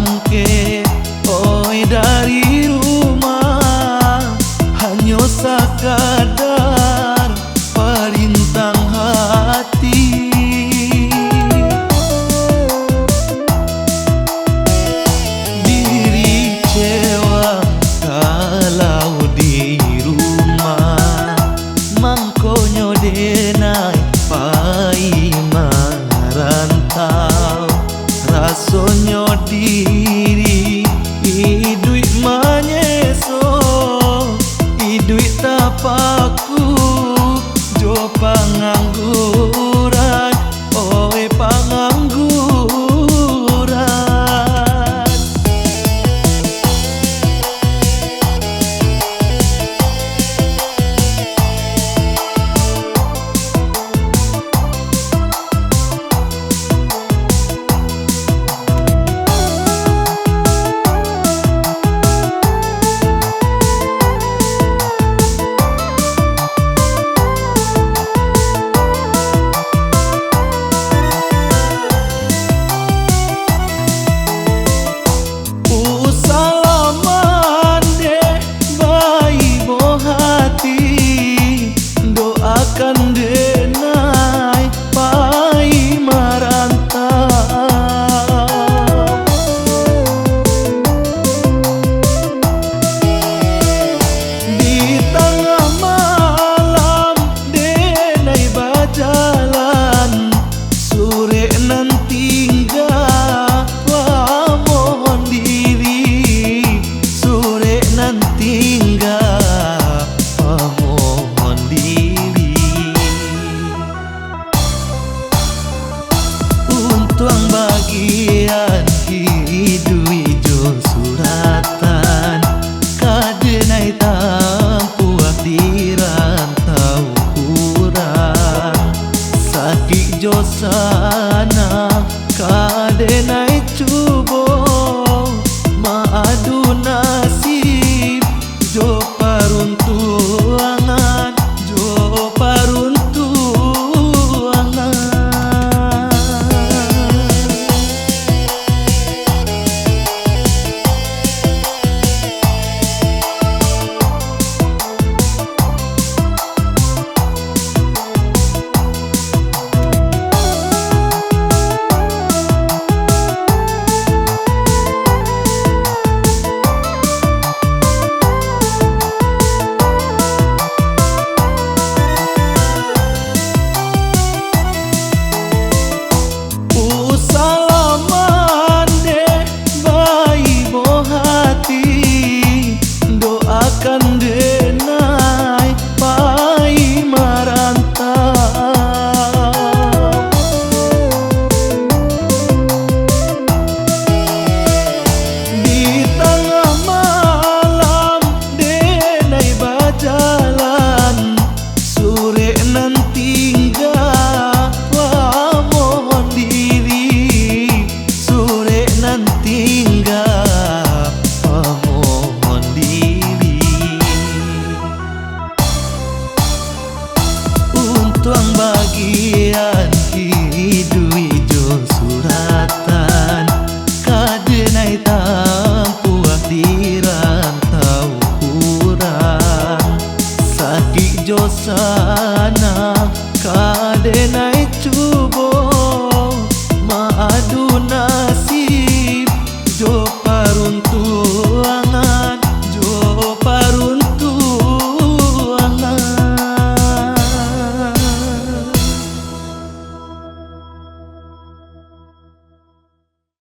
bangke oi dari rumah, hanya sekadar perintang hati. Diri cewa kalau di rumah, mangkonyo denai pai marantau. Rasonyo diri iduit manyeso, iduit tapaku jo pangangguran, oe pangangguran. Doakan denai pai marantau. Di tengah malam denai berjalan, sore nan tinggal wa mohon diri, sore nan tinggal wa mohon diri. Untuang bagian hidui jo suratan, kadenai tampuak di rantau kurang. Sakit jo sana kadenai cubo, maadu nasib jo paruntuangan, jo paruntuangan. Doakan denai pai marantau. Di tengah malam denai berjalan, sore nan tinggal wa mohon diri, sore nan tinggal wa mohon diri. Untuang bagian hidui jo suratan, kadenai ta